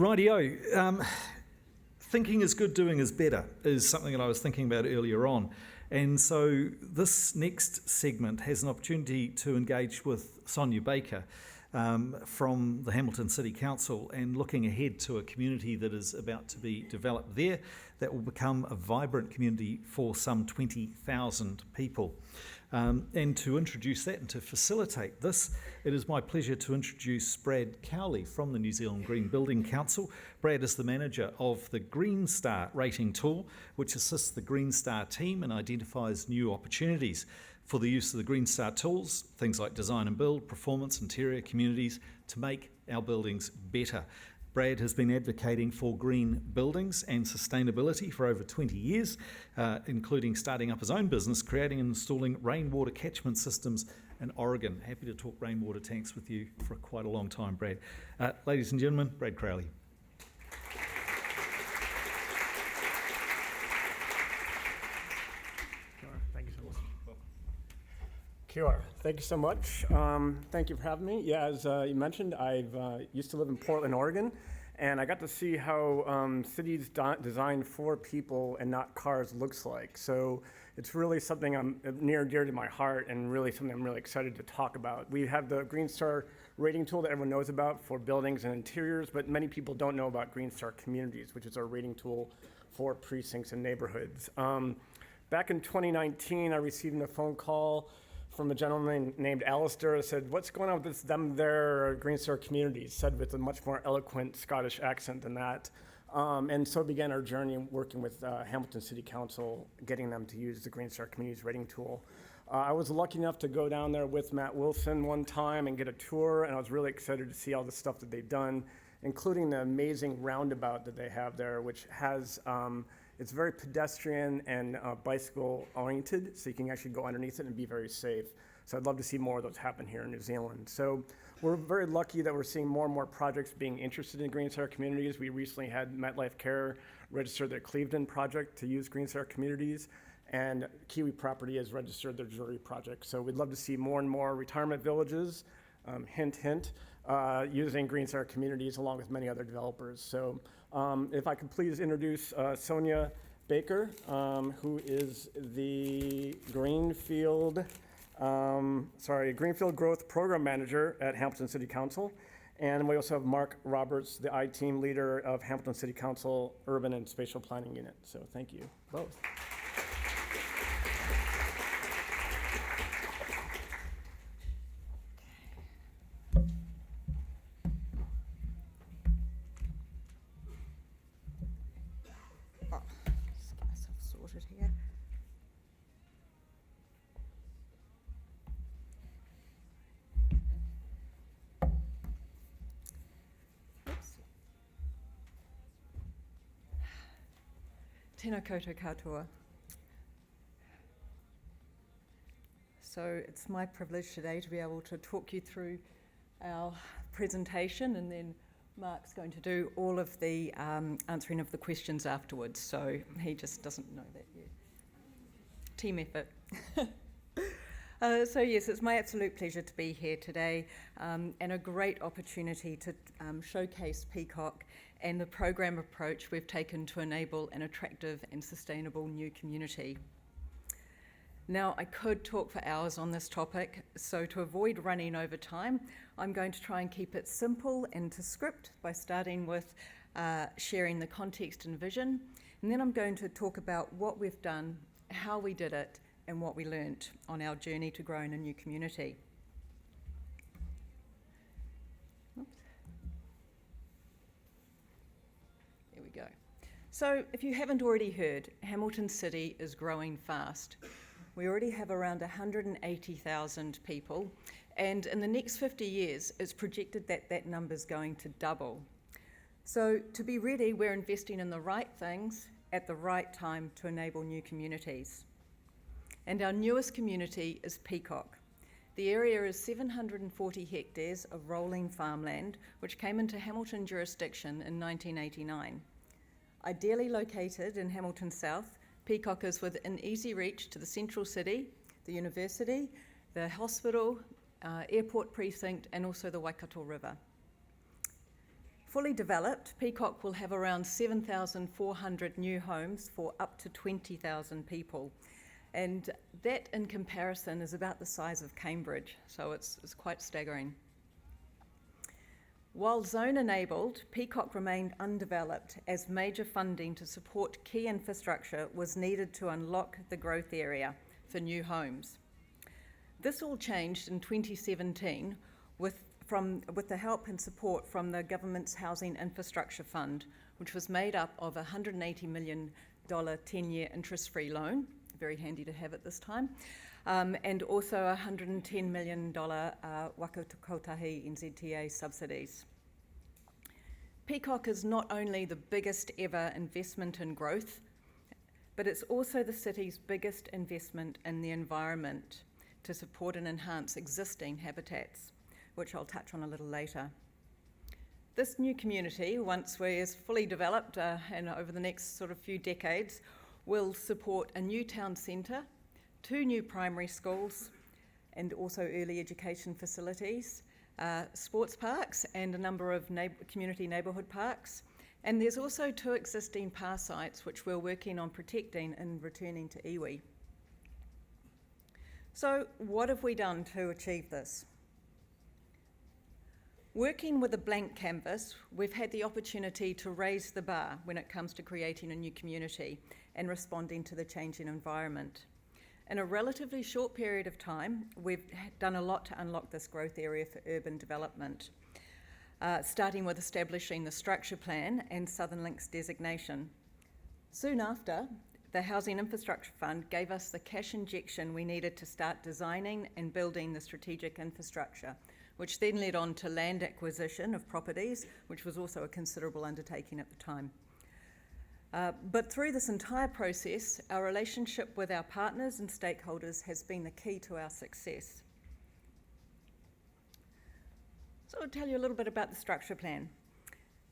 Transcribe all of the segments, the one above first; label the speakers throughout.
Speaker 1: Rightio. Thinking is good, doing is better is something that I was thinking about earlier on. And so this next segment has an opportunity to engage with Sonia Baker from the Hamilton City Council and looking ahead to a community that is about to be developed there that will become a vibrant community for some 20,000 people. And to introduce that and to facilitate this, it is my pleasure to introduce Brad Cowley from the New Zealand Green Building Council. Brad is the manager of the Green Star rating tool, which assists the Green Star team and identifies new opportunities for the use of the Green Star tools, things like design and build, performance, interior, communities, to make our buildings better. Brad has been advocating for green buildings and sustainability for over 20 years, including starting up his own business, creating and installing rainwater catchment systems in Oregon. Happy to talk rainwater tanks with you for quite a long time, Brad. Ladies and gentlemen, Brad Crowley.
Speaker 2: Thank you so much. Kia ora. Thank you so much. Thank you for having me. Yeah, as you mentioned, I've used to live in Portland, Oregon, and I got to see how cities designed for people and not cars looks like. So it's really something I'm near and dear to my heart, and really something I'm really excited to talk about. We have the Green Star rating tool that everyone knows about for buildings and interiors, but many people don't know about Green Star Communities, which is our rating tool for precincts and neighborhoods. Back in 2019, I received a phone call from a gentleman named Alistair that said, "What's going on with this them there Green Star Communities?" Said with a much more eloquent Scottish accent than that. And so began our journey working with Hamilton City Council, getting them to use the Green Star Communities rating tool. I was lucky enough to go down there with Matt Wilson one time and get a tour, and I was really excited to see all the stuff that they've done, including the amazing roundabout that they have there, which has it's very pedestrian and bicycle oriented, so you can actually go underneath it and be very safe. So I'd love to see more of those happen here in New Zealand. So we're very lucky that we're seeing more and more projects being interested in Green Star Communities. We recently had MetLife Care register their Cleveland project to use Green Star Communities, and Kiwi Property has registered their Drury project. So we'd love to see more and more retirement villages, hint, hint, using Green Star Communities along with many other developers. So if I could please introduce Sonia Baker, who is the Greenfield Growth Program Manager at Hamilton City Council. And we also have Mark Roberts, the I-Team leader of Hamilton City Council Urban and Spatial Planning Unit. So thank you both.
Speaker 3: Tēnā koutou katoa. So it's my privilege today to be able to talk you through our presentation, and then Mark's going to do all of the answering of the questions afterwards, so he just doesn't know that yet. Team effort. So yes, it's my absolute pleasure to be here today, and a great opportunity to showcase Peacocke and the program approach we've taken to enable an attractive and sustainable new community. Now, I could talk for hours on this topic, so to avoid running over time, I'm going to try and keep it simple and to script by starting with sharing the context and vision, and then I'm going to talk about what we've done, how we did it, and what we learnt on our journey to growing a new community. There we go. So if you haven't already heard, Hamilton City is growing fast. We already have around 180,000 people, and in the next 50 years, it's projected that that number's going to double. So to be ready, we're investing in the right things at the right time to enable new communities. And our newest community is Peacocke. The area is 740 hectares of rolling farmland, which came into Hamilton jurisdiction in 1989. Ideally located in Hamilton South, Peacocke is within easy reach to the central city, the university, the hospital, airport precinct, and also the Waikato River. Fully developed, Peacocke will have around 7,400 new homes for up to 20,000 people. And that, in comparison, is about the size of Cambridge, so it's quite staggering. While zone-enabled, Peacocke remained undeveloped as major funding to support key infrastructure was needed to unlock the growth area for new homes. This all changed in 2017 with the help and support from the government's Housing Infrastructure Fund, which was made up of a $180 million 10-year interest-free loan, very handy to have at this time, and also a $110 million Waka Kotahi NZTA subsidies. Peacocke is not only the biggest ever investment in growth, but it's also the city's biggest investment in the environment to support and enhance existing habitats, which I'll touch on a little later. This new community, once we're fully developed and over the next sort of few decades, will support a new town centre, 2 new primary schools, and also early education facilities, sports parks, and a number of community neighbourhood parks. And there's also 2 existing PAR sites which we're working on protecting and returning to iwi. So what have we done to achieve this? Working with a blank canvas, we've had the opportunity to raise the bar when it comes to creating a new community and responding to the changing environment. In a relatively short period of time, we've done a lot to unlock this growth area for urban development, starting with establishing the structure plan and Southern Links designation. Soon after, the Housing Infrastructure Fund gave us the cash injection we needed to start designing and building the strategic infrastructure, which then led on to land acquisition of properties, which was also a considerable undertaking at the time. But through this entire process, our relationship with our partners and stakeholders has been the key to our success. So I'll tell you a little bit about the structure plan.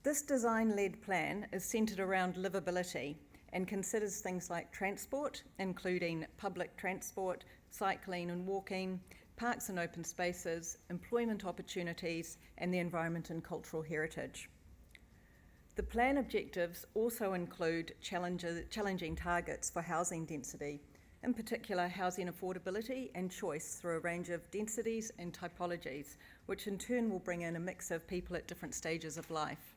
Speaker 3: This design-led plan is centred around livability and considers things like transport, including public transport, cycling and walking, parks and open spaces, employment opportunities, and the environment and cultural heritage. The plan objectives also include challenging targets for housing density, in particular housing affordability and choice through a range of densities and typologies, which in turn will bring in a mix of people at different stages of life.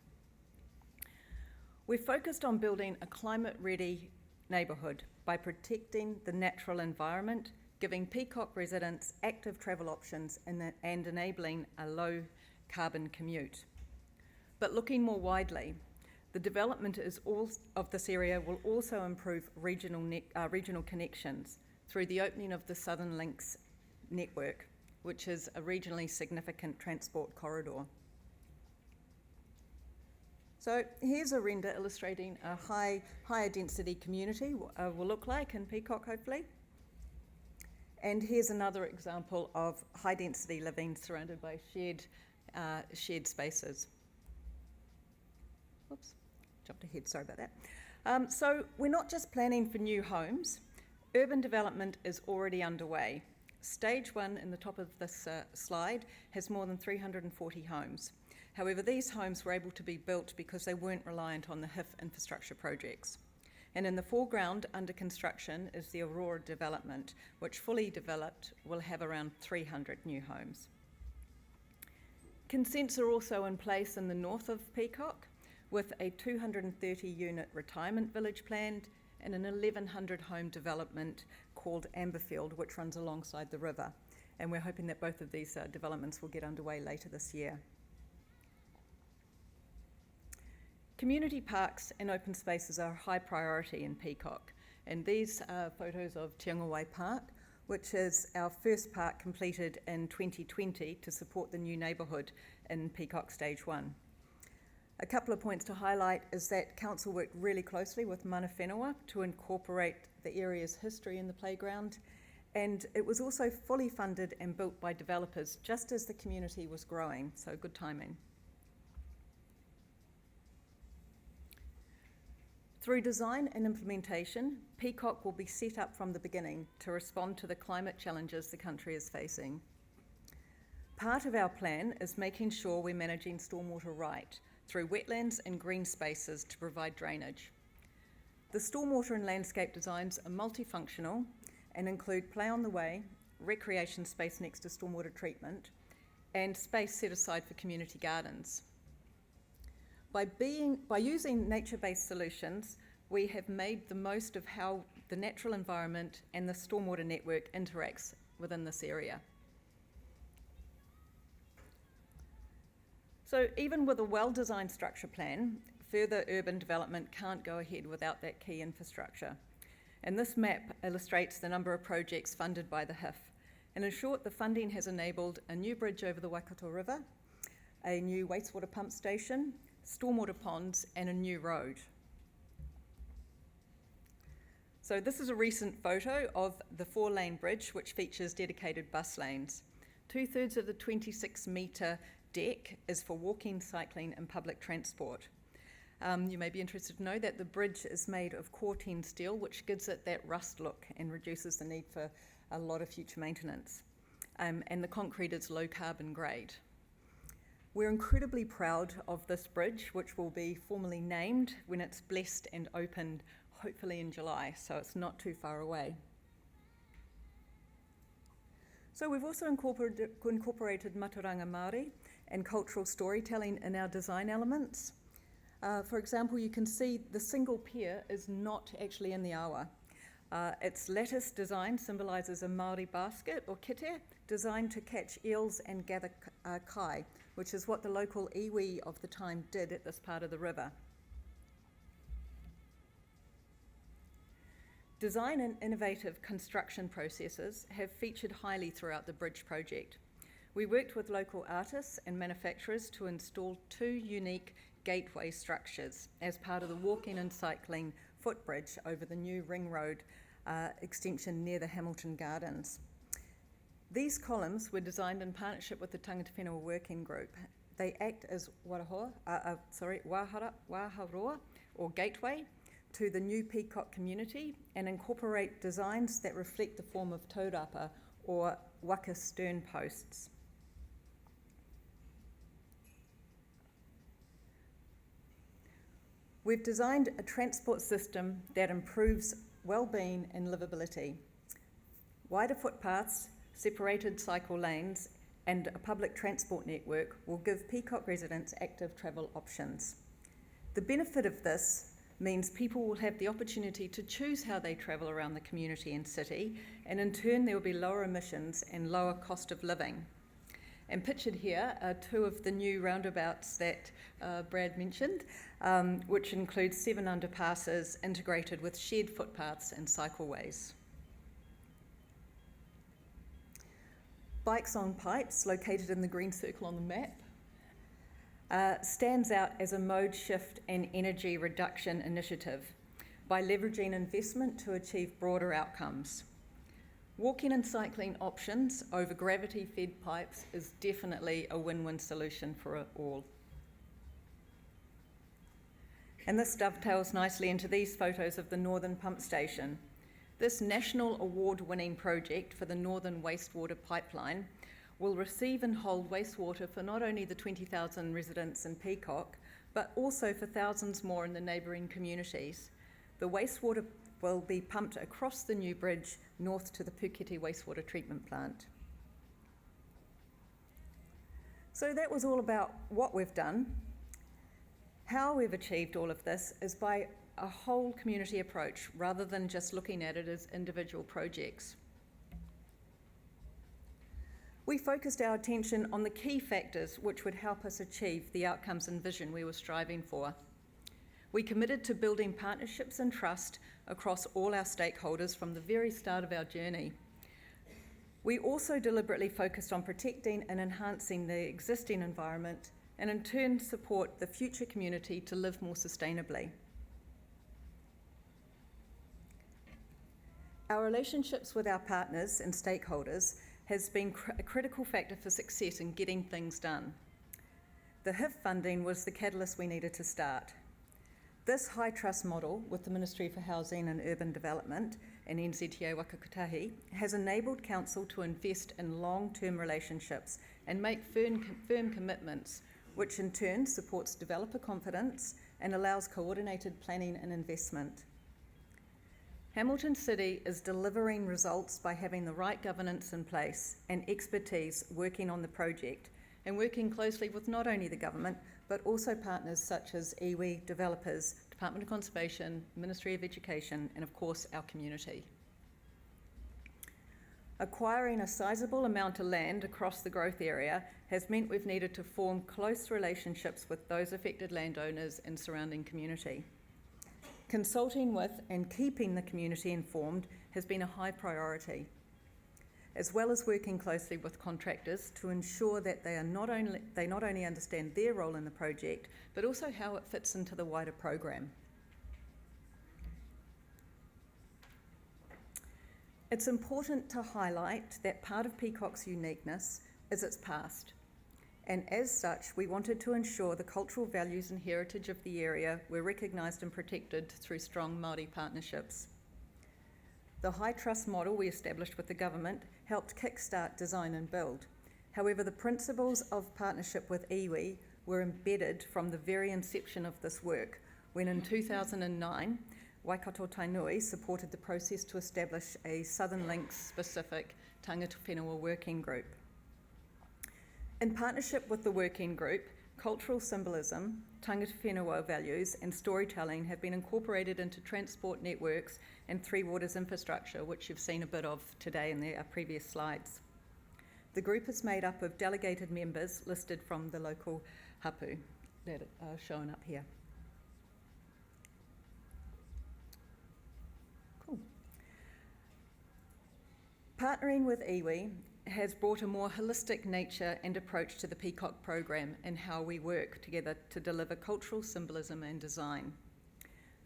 Speaker 3: We've focused on building a climate-ready neighbourhood by protecting the natural environment, giving Peacocke residents active travel options and enabling a low-carbon commute. But looking more widely, the development of this area will also improve regional connections through the opening of the Southern Links network, which is a regionally significant transport corridor. So here's a render illustrating a higher density community will look like in Peacocke, hopefully. And here's another example of high density living surrounded by shared spaces. Oops, jumped ahead, sorry about that. So we're not just planning for new homes. Urban development is already underway. Stage 1 in the top of this slide has more than 340 homes. However, these homes were able to be built because they weren't reliant on the HIF infrastructure projects. And in the foreground, under construction, is the Aurora development, which fully developed will have around 300 new homes. Consents are also in place in the north of Peacocke, with a 230-unit retirement village planned and an 1,100 home development called Amberfield, which runs alongside the river. And we're hoping that both of these developments will get underway later this year. Community parks and open spaces are a high priority in Peacocke, and these are photos of Te Ao Park, which is our first park completed in 2020 to support the new neighbourhood in Peacocke Stage 1. A couple of points to highlight is that Council worked really closely with mana whenua to incorporate the area's history in the playground, and it was also fully funded and built by developers just as the community was growing, so good timing. Through design and implementation, Peacocke will be set up from the beginning to respond to the climate challenges the country is facing. Part of our plan is making sure we're managing stormwater right through wetlands and green spaces to provide drainage. The stormwater and landscape designs are multifunctional and include play on the way, recreation space next to stormwater treatment, and space set aside for community gardens. By using nature-based solutions, we have made the most of how the natural environment and the stormwater network interacts within this area. So even with a well-designed structure plan, further urban development can't go ahead without that key infrastructure. And this map illustrates the number of projects funded by the HIF. And in short, the funding has enabled a new bridge over the Waikato River, a new wastewater pump station, stormwater ponds, and a new road. So this is a recent photo of the 4-lane bridge, which features dedicated bus lanes. 2/3 of the 26-metre deck is for walking, cycling, and public transport. You may be interested to know that the bridge is made of Corten steel, which gives it that rust look and reduces the need for a lot of future maintenance. And the concrete is low carbon grade. We're incredibly proud of this bridge, which will be formally named when it's blessed and opened, hopefully in July, so it's not too far away. So we've also incorporated Maturanga Māori and cultural storytelling in our design elements. For example, you can see the single pier is not actually in the awa. Its lattice design symbolises a Māori basket, or kite, designed to catch eels and gather kai, which is what the local iwi of the time did at this part of the river. Design and innovative construction processes have featured highly throughout the bridge project. We worked with local artists and manufacturers to install 2 unique gateway structures as part of the walking and cycling footbridge over the new ring road extension near the Hamilton Gardens. These columns were designed in partnership with the Tangata Whenua Working Group. They act as waharoa, or gateway, to the new Peacocke community and incorporate designs that reflect the form of taurapa or waka stern posts. We've designed a transport system that improves well-being and livability. Wider footpaths, separated cycle lanes, and a public transport network will give Peacocke residents active travel options. The benefit of this means people will have the opportunity to choose how they travel around the community and city, and in turn there will be lower emissions and lower cost of living. And pictured here are 2 of the new roundabouts that Brad mentioned, which include 7 underpasses integrated with shared footpaths and cycleways. Bikes on Pipes, located in the green circle on the map, stands out as a mode shift and energy reduction initiative by leveraging investment to achieve broader outcomes. Walking and cycling options over gravity-fed pipes is definitely a win-win solution for all. And this dovetails nicely into these photos of the Northern Pump Station. This national award-winning project for the Northern Wastewater Pipeline will receive and hold wastewater for not only the 20,000 residents in Peacocke, but also for thousands more in the neighbouring communities. The wastewater will be pumped across the new bridge north to the Puketi wastewater treatment plant. So that was all about what we've done. How we've achieved all of this is by a whole community approach rather than just looking at it as individual projects. We focused our attention on the key factors which would help us achieve the outcomes and vision we were striving for. We committed to building partnerships and trust across all our stakeholders from the very start of our journey. We also deliberately focused on protecting and enhancing the existing environment and in turn support the future community to live more sustainably. Our relationships with our partners and stakeholders has been a critical factor for success in getting things done. The HIF funding was the catalyst we needed to start. This high trust model with the Ministry for Housing and Urban Development and NZTA Whakakutahi has enabled Council to invest in long-term relationships and make firm commitments which in turn supports developer confidence and allows coordinated planning and investment. Hamilton City is delivering results by having the right governance in place and expertise working on the project, and working closely with not only the government, but also partners such as iwi, developers, Department of Conservation, Ministry of Education, and of course our community. Acquiring a sizable amount of land across the growth area has meant we've needed to form close relationships with those affected landowners and surrounding community. Consulting with and keeping the community informed has been a high priority, as well as working closely with contractors to ensure that they not only understand their role in the project, but also how it fits into the wider program. It's important to highlight that part of Peacocke's uniqueness is its past, and as such, we wanted to ensure the cultural values and heritage of the area were recognised and protected through strong Māori partnerships. The high trust model we established with the government helped kickstart design and build. However, the principles of partnership with iwi were embedded from the very inception of this work, when in 2009, Waikato Tainui supported the process to establish a Southern Links specific tangata whenua working group. In partnership with the working group, cultural symbolism, tangata whenua values and storytelling have been incorporated into transport networks and Three Waters infrastructure, which you've seen a bit of today in the previous slides. The group is made up of delegated members listed from the local hapu that are shown up here. Cool. Partnering with iwi has brought a more holistic nature and approach to the Peacocke program and how we work together to deliver cultural symbolism and design.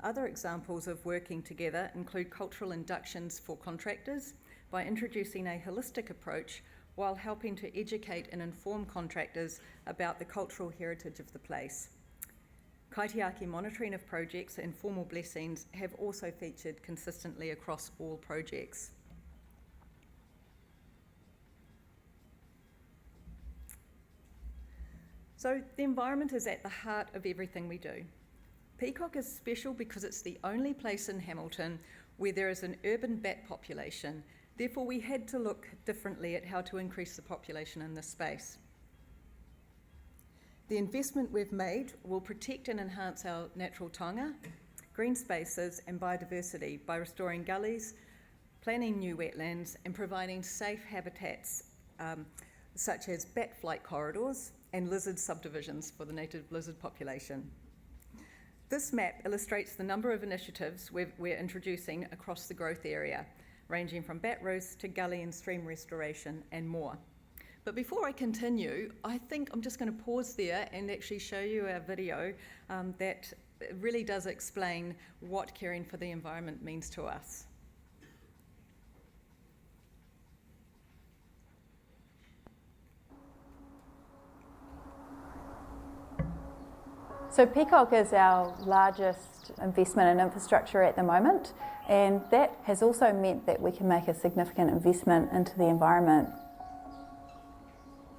Speaker 3: Other examples of working together include cultural inductions for contractors by introducing a holistic approach while helping to educate and inform contractors about the cultural heritage of the place. Kaitiaki monitoring of projects and formal blessings have also featured consistently across all projects. So the environment is at the heart of everything we do. Peacocke is special because it's the only place in Hamilton where there is an urban bat population. Therefore, we had to look differently at how to increase the population in this space. The investment we've made will protect and enhance our natural taonga, green spaces and biodiversity by restoring gullies, planning new wetlands and providing safe habitats such as bat flight corridors and lizard subdivisions for the native lizard population. This map illustrates the number of initiatives we're introducing across the growth area, ranging from bat roosts to gully and stream restoration and more. But before I continue, I think I'm just going to pause there and actually show you our video that really does explain what caring for the environment means to us.
Speaker 4: So Peacocke is our largest investment in infrastructure at the moment, and that has also meant that we can make a significant investment into the environment.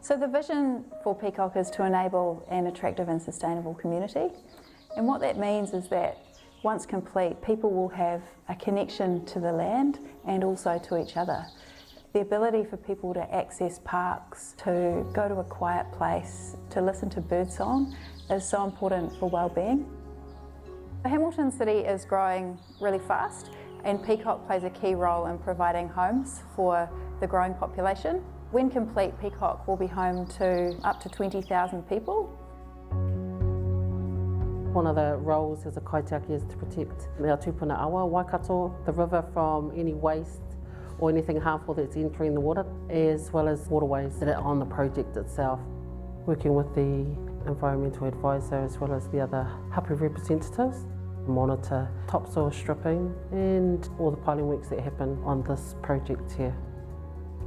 Speaker 4: So the vision for Peacocke is to enable an attractive and sustainable community, and what that means is that once complete, people will have a connection to the land and also to each other. The ability for people to access parks, to go to a quiet place, to listen to birdsong is so important for well-being. Hamilton City is growing really fast, and Peacocke plays a key role in providing homes for the growing population. When complete, Peacocke will be home to up to 20,000 people.
Speaker 5: One of the roles as a kaitiaki is to protect our tupuna awa, Waikato, the river from any waste or anything harmful that's entering the water, as well as waterways that are on the project itself. Working with the environmental advisor as well as the other hapu representatives, monitor topsoil stripping and all the piling works that happen on this project here.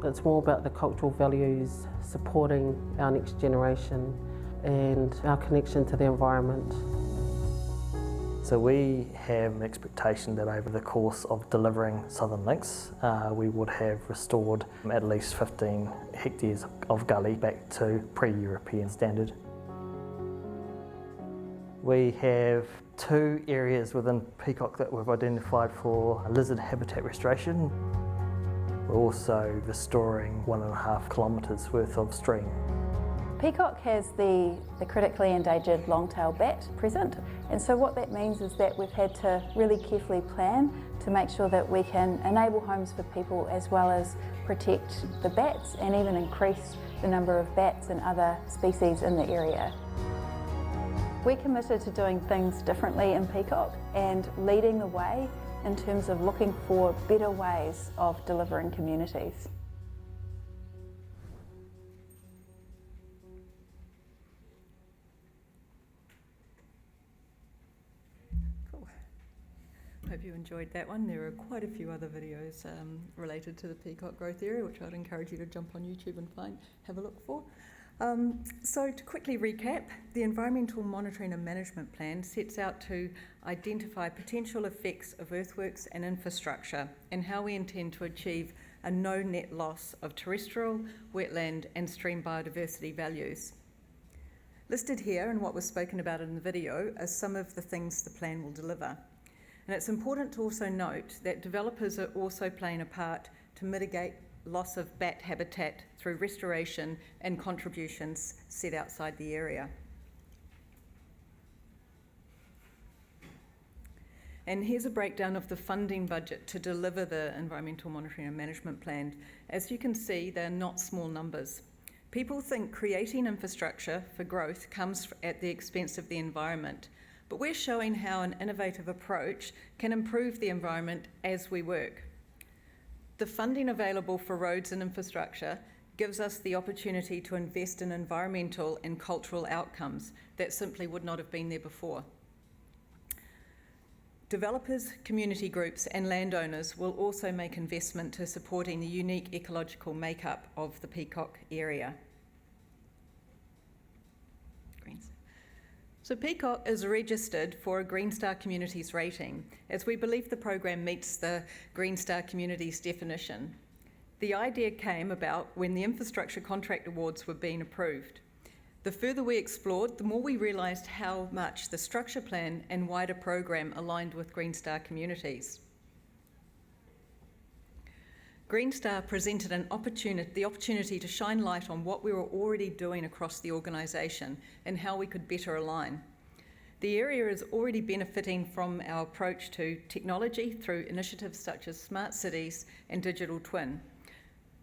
Speaker 5: It's more about the cultural values, supporting our next generation and our connection to the environment.
Speaker 6: So we have an expectation that over the course of delivering Southern Links, we would have restored at least 15 hectares of gully back to pre-European standard. We have 2 areas within Peacocke that we've identified for lizard habitat restoration. We're also restoring 1.5 kilometres worth of stream.
Speaker 4: Peacocke has the critically endangered long-tailed bat present, and so what that means is that we've had to really carefully plan to make sure that we can enable homes for people as well as protect the bats and even increase the number of bats and other species in the area. We're committed to doing things differently in Peacocke and leading the way in terms of looking for better ways of delivering communities.
Speaker 3: Hope you enjoyed that one. There are quite a few other videos related to the Peacocke growth area, which I'd encourage you to jump on YouTube and have a look for. So to quickly recap, the Environmental Monitoring and Management Plan sets out to identify potential effects of earthworks and infrastructure and how we intend to achieve a no net loss of terrestrial, wetland and stream biodiversity values. Listed here and what was spoken about in the video are some of the things the plan will deliver. And it's important to also note that developers are also playing a part to mitigate loss of bat habitat through restoration and contributions set outside the area. And here's a breakdown of the funding budget to deliver the Environmental Monitoring and Management Plan. As you can see, they're not small numbers. People think creating infrastructure for growth comes at the expense of the environment, but we're showing how an innovative approach can improve the environment as we work. The funding available for roads and infrastructure gives us the opportunity to invest in environmental and cultural outcomes that simply would not have been there before. Developers, community groups and landowners will also make investment to supporting the unique ecological makeup of the Peacocke area. So Peacocke is registered for a Green Star Communities rating, as we believe the program meets the Green Star Communities definition. The idea came about when the infrastructure contract awards were being approved. The further we explored, the more we realised how much the structure plan and wider program aligned with Green Star Communities. Green Star presented the opportunity to shine light on what we were already doing across the organisation and how we could better align. The area is already benefiting from our approach to technology through initiatives such as smart cities and digital twin.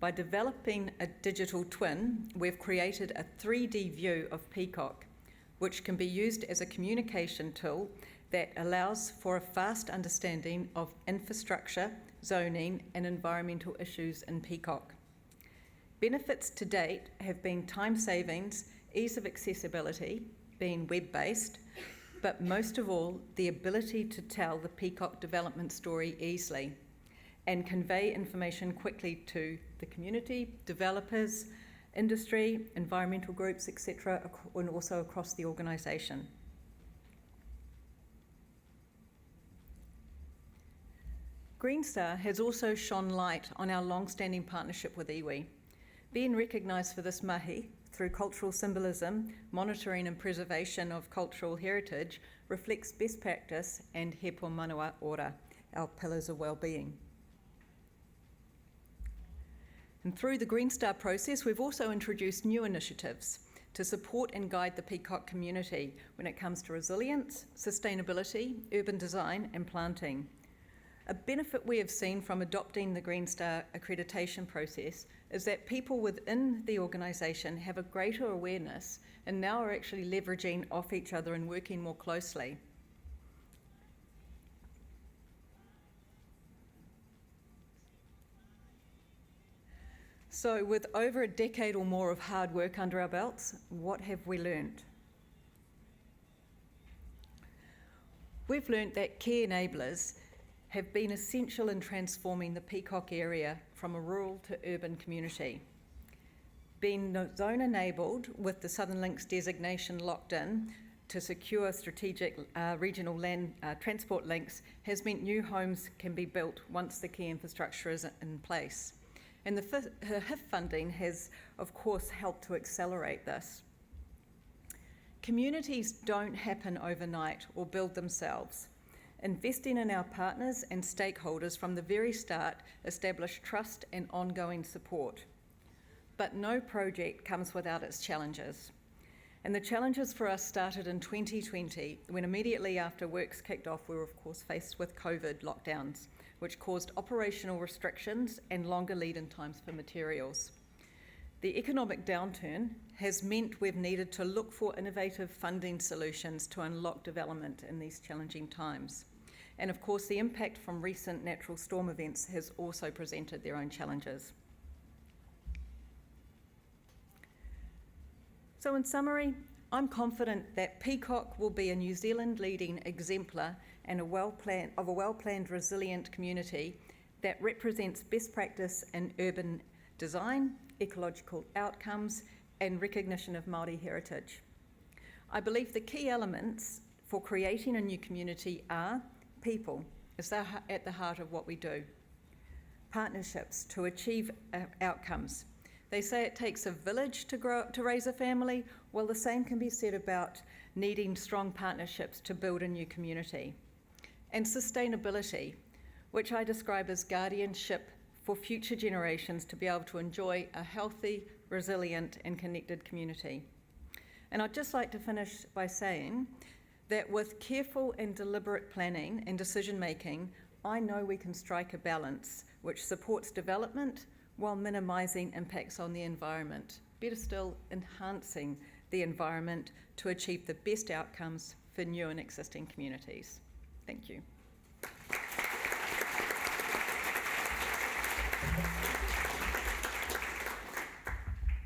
Speaker 3: By developing a digital twin, we've created a 3D view of Peacocke, which can be used as a communication tool that allows for a fast understanding of infrastructure, zoning and environmental issues in Peacocke. Benefits to date have been time savings, ease of accessibility, being web-based, but most of all, the ability to tell the Peacocke development story easily and convey information quickly to the community, developers, industry, environmental groups, etc., and also across the organisation. Green Star has also shone light on our long-standing partnership with iwi. Being recognised for this mahi through cultural symbolism, monitoring and preservation of cultural heritage reflects best practice and he po manawa ora, our pillars of well-being. And through the Green Star process, we've also introduced new initiatives to support and guide the Peacocke community when it comes to resilience, sustainability, urban design and planting. A benefit we have seen from adopting the Green Star accreditation process is that people within the organisation have a greater awareness and now are actually leveraging off each other and working more closely. So with over a decade or more of hard work under our belts, what have we learned? We've learned that key enablers have been essential in transforming the Peacocke area from a rural to urban community. Being zone enabled with the Southern Links designation locked in to secure strategic regional land transport links has meant new homes can be built once the key infrastructure is in place. And the HIF funding has, of course, helped to accelerate this. Communities don't happen overnight or build themselves. Investing in our partners and stakeholders from the very start established trust and ongoing support. But no project comes without its challenges. And the challenges for us started in 2020, when immediately after works kicked off, we were of course faced with COVID lockdowns, which caused operational restrictions and longer lead-in times for materials. The economic downturn has meant we've needed to look for innovative funding solutions to unlock development in these challenging times. And of course, the impact from recent natural storm events has also presented their own challenges. So in summary, I'm confident that Peacocke will be a New Zealand leading exemplar and a well-planned, resilient community that represents best practice in urban design, ecological outcomes, and recognition of Māori heritage. I believe the key elements for creating a new community are people, is at the heart of what we do. Partnerships to achieve outcomes. They say it takes a village to raise a family. Well, the same can be said about needing strong partnerships to build a new community. And sustainability, which I describe as guardianship for future generations to be able to enjoy a healthy, resilient and connected community. And I'd just like to finish by saying that with careful and deliberate planning and decision making, I know we can strike a balance which supports development while minimising impacts on the environment. Better still, enhancing the environment to achieve the best outcomes for new and existing communities. Thank you.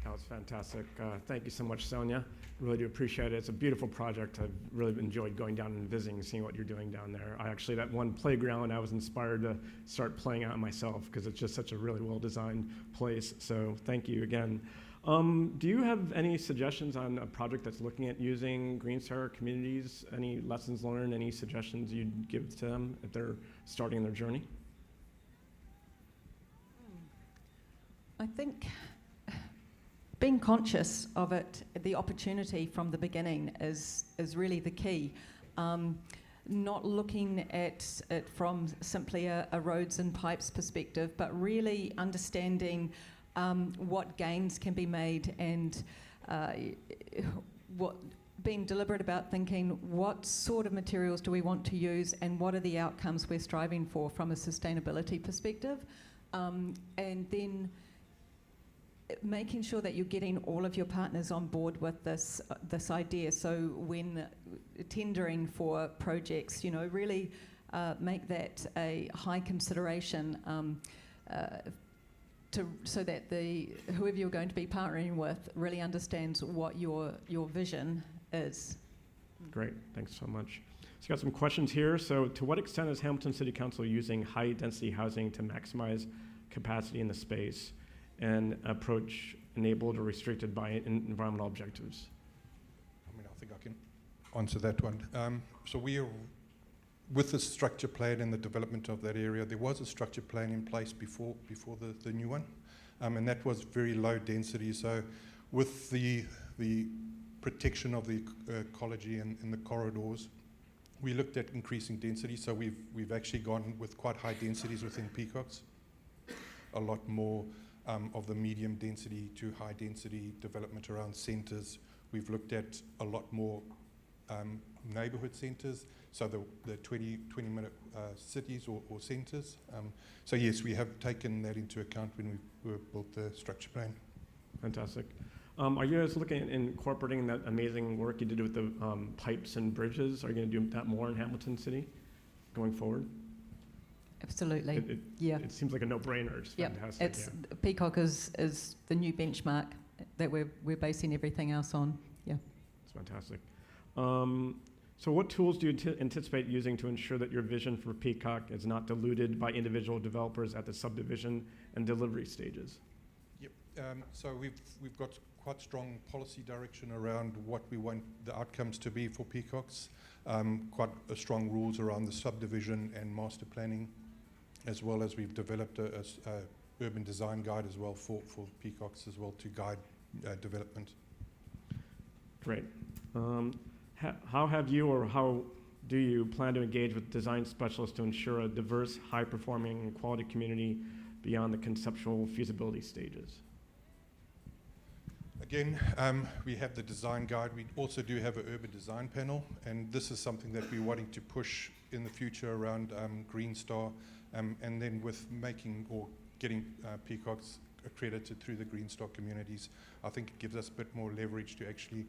Speaker 2: That was fantastic. Thank you so much, Sonia. Really do appreciate it. It's a beautiful project. I've really enjoyed going down and visiting, seeing what you're doing down there. That one playground, I was inspired to start playing out myself because it's just such a really well-designed place. So thank you again. Do you have any suggestions on a project that's looking at using Green Star communities? Any lessons learned, any suggestions you'd give to them if they're starting their journey?
Speaker 3: I think being conscious of it, the opportunity from the beginning is really the key. Not looking at it from simply a roads and pipes perspective, but really understanding what gains can be made and being deliberate about thinking what sort of materials do we want to use and what are the outcomes we're striving for from a sustainability perspective. And then making sure that you're getting all of your partners on board with this idea. So when tendering for projects, really make that a high consideration so that whoever you're going to be partnering with really understands what your vision is.
Speaker 2: Great, thanks so much. So got some questions here. So to what extent is Hamilton City Council using high density housing to maximize capacity in the space and approach enabled or restricted by environmental objectives?
Speaker 7: I think I can answer that one. So we are, with the structure plan and the development of that area, there was a structure plan in place before the new one, and that was very low density. So with the protection of the ecology and the corridors, we looked at increasing density. So we've actually gone with quite high densities within Peacocke's, a lot more of the medium density to high density development around centres. We've looked at a lot more neighbourhood centres, so the 20-minute cities or centres. So yes, we have taken that into account when we built the structure plan.
Speaker 2: Fantastic. Are you guys looking at incorporating that amazing work you did with the pipes and bridges? Are you going to do that more in Hamilton City going forward?
Speaker 3: Absolutely. Yeah.
Speaker 2: It seems like a no-brainer. It's fantastic.
Speaker 3: Peacocke is the new benchmark that we're basing everything else on. Yeah.
Speaker 2: It's fantastic. So what tools do you anticipate using to ensure that your vision for Peacocke is not diluted by individual developers at the subdivision and delivery stages?
Speaker 7: Yep. So we've got quite strong policy direction around what we want the outcomes to be for Peacocke's. Quite strong rules around the subdivision and master planning, as well as we've developed a urban design guide as well for Peacocke's as well to guide development.
Speaker 2: Great. How have you, or how do you plan to engage with design specialists to ensure a diverse, high-performing, and quality community beyond the conceptual feasibility stages?
Speaker 7: Again, we have the design guide. We also do have an urban design panel, and this is something that we're wanting to push in the future around Green Star, and then with making or getting Peacocks accredited through the Green Star communities. I think it gives us a bit more leverage to actually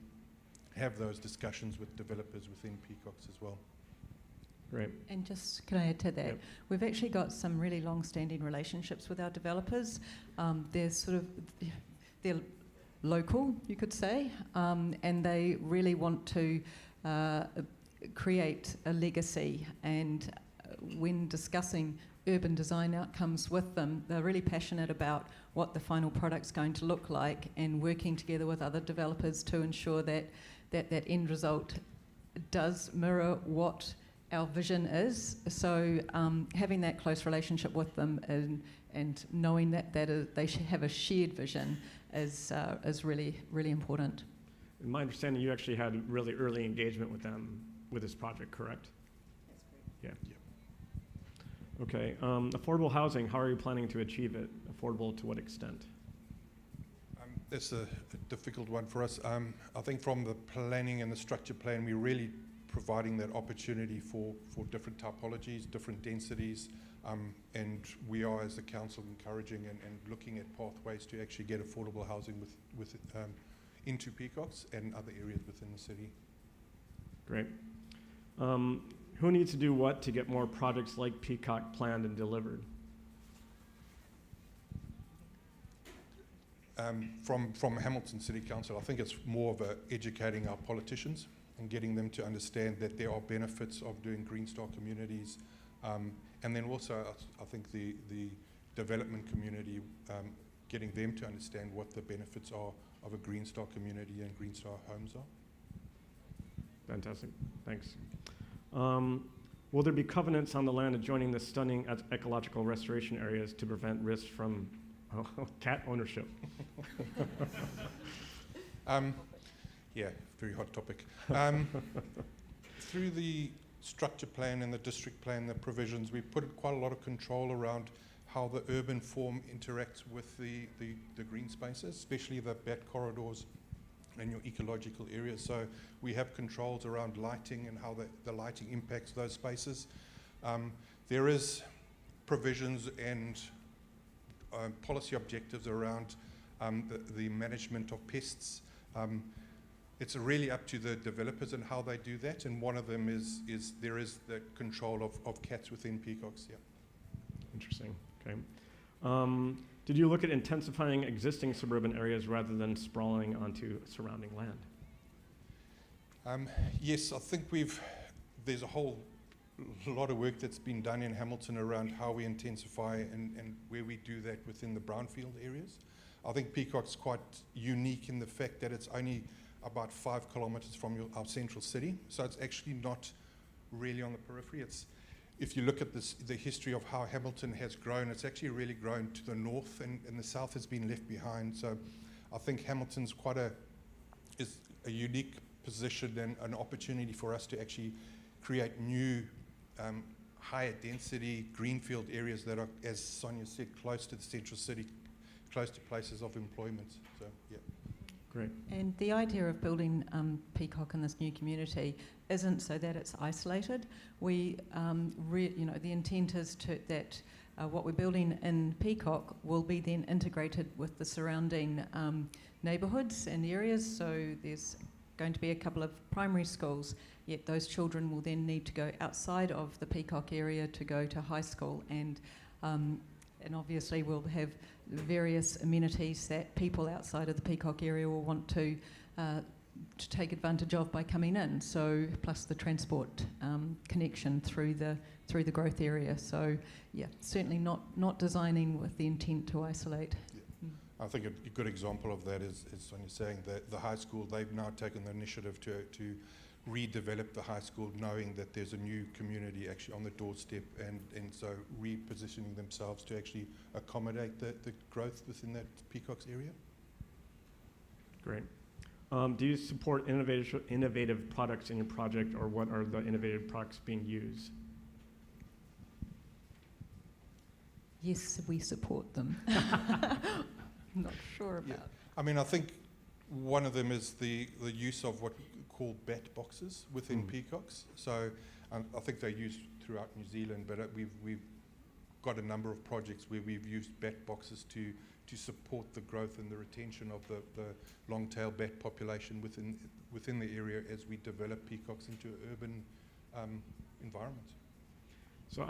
Speaker 7: have those discussions with developers within Peacocks as well.
Speaker 2: Great.
Speaker 3: And just, can I add to that?
Speaker 2: Yep.
Speaker 3: We've actually got some really long-standing relationships with our developers. They're local, you could say, and they really want to create a legacy. And when discussing urban design outcomes with them, they're really passionate about what the final product's going to look like, and working together with other developers to ensure that that end result does mirror what our vision is. So having that close relationship with them and knowing that they should have a shared vision is really, really important.
Speaker 2: In my understanding, you actually had really early engagement with them with this project, correct?
Speaker 3: That's correct.
Speaker 2: Yeah. Okay. Affordable housing, how are you planning to achieve it? Affordable to what extent?
Speaker 7: That's a difficult one for us. I think from the planning and the structure plan, we're really providing that opportunity for different typologies, different densities, and we are, as the council, encouraging and looking at pathways to actually get affordable housing into Peacocks and other areas within the city.
Speaker 2: Great. Who needs to do what to get more projects like Peacocke planned and delivered?
Speaker 7: From Hamilton City Council, I think it's more of educating our politicians and getting them to understand that there are benefits of doing Green Star communities, and then also I think the development community, getting them to understand what the benefits are of a Green Star community and Green Star homes are.
Speaker 2: Fantastic, thanks. Will there be covenants on the land adjoining the stunning ecological restoration areas to prevent risks from cat ownership?
Speaker 7: Yeah, very hot topic. Through the structure plan and the district plan, the provisions, we put quite a lot of control around how the urban form interacts with the green spaces, especially the bat corridors and your ecological areas. So we have controls around lighting and how the lighting impacts those spaces. There is provisions and policy objectives around the management of pests. It's really up to the developers and how they do that, and one of them is there is the control of cats within Peacocks. Yeah.
Speaker 2: Interesting. Okay. Did you look at intensifying existing suburban areas rather than sprawling onto surrounding land?
Speaker 7: Yes, I think there's a whole lot of work that's been done in Hamilton around how we intensify and where we do that within the brownfield areas. I think Peacock's quite unique in the fact that it's only about 5 kilometers from our central city, so it's actually not really on the periphery. If you look at the history of how Hamilton has grown, it's actually really grown to the north, and the south has been left behind. So I think Hamilton's is a unique position and an opportunity for us to actually create new higher density greenfield areas that are, as Sonia said, close to the central city, close to places of employment. So yeah.
Speaker 2: Great.
Speaker 3: And the idea of building Peacocke in this new community isn't so that it's isolated. We, the intent is that what we're building in Peacocke will be then integrated with the surrounding neighbourhoods and areas. So there's going to be a couple of primary schools, yet those children will then need to go outside of the Peacocke area to go to high school, and obviously we'll have various amenities that people outside of the Peacocke area will want to take advantage of by coming in. So plus the transport connection through the growth area. So yeah, certainly not designing with the intent to isolate.
Speaker 7: Yeah. I think a good example of that is Sonia saying that the high school, they've now taken the initiative to redevelop the high school, knowing that there's a new community actually on the doorstep, and so repositioning themselves to actually accommodate the growth within that Peacocks area.
Speaker 2: Great. Do you support innovative products in your project, or what are the innovative products being used?
Speaker 8: Yes, we support them. Not sure about.
Speaker 7: Yeah. I mean, I think one of them is the use of what we call bat boxes within peacocks. So I think they're used throughout New Zealand, but we've got a number of projects where we've used bat boxes to support the growth and the retention of the long-tail bat population within the area as we develop peacocks into urban environments.
Speaker 2: So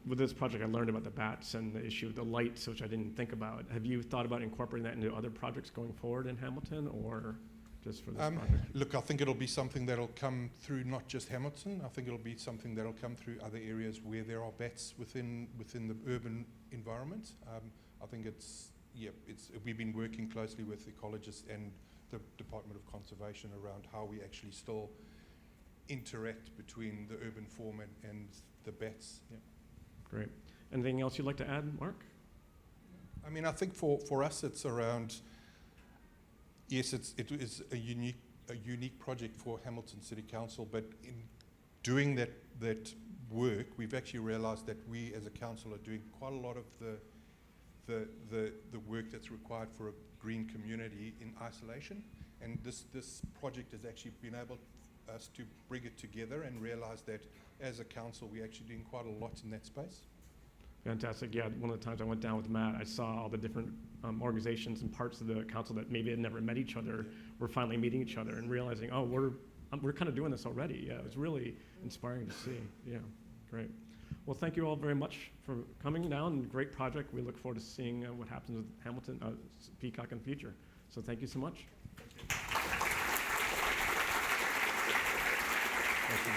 Speaker 2: with this project, I learned about the bats and the issue of the lights, which I didn't think about. Have you thought about incorporating that into other projects going forward in Hamilton, or just for this project?
Speaker 7: Look, I think it'll be something that'll come through not just Hamilton. I think it'll be something that'll come through other areas where there are bats within the urban environment. I think we've been working closely with ecologists and the Department of Conservation around how we actually still interact between the urban form and the bats. Yeah.
Speaker 2: Great. Anything else you'd like to add, Mark?
Speaker 7: I mean, I think for us it's around, yes, it is a unique project for Hamilton City Council, but in doing that work, we've actually realized that we as a council are doing quite a lot of the work that's required for a green community in isolation, and this project has actually been able us to bring it together and realize that as a council we're actually doing quite a lot in that space.
Speaker 2: Fantastic. Yeah, one of the times I went down with Matt, I saw all the different organizations and parts of the council that maybe had never met each other were finally meeting each other and realizing, oh, we're kind of doing this already. Yeah, it was really inspiring to see. Yeah, great. Well, thank you all very much for coming down. Great project. We look forward to seeing what happens with Hamilton, Peacocke in the future. So thank you so much. Thank you.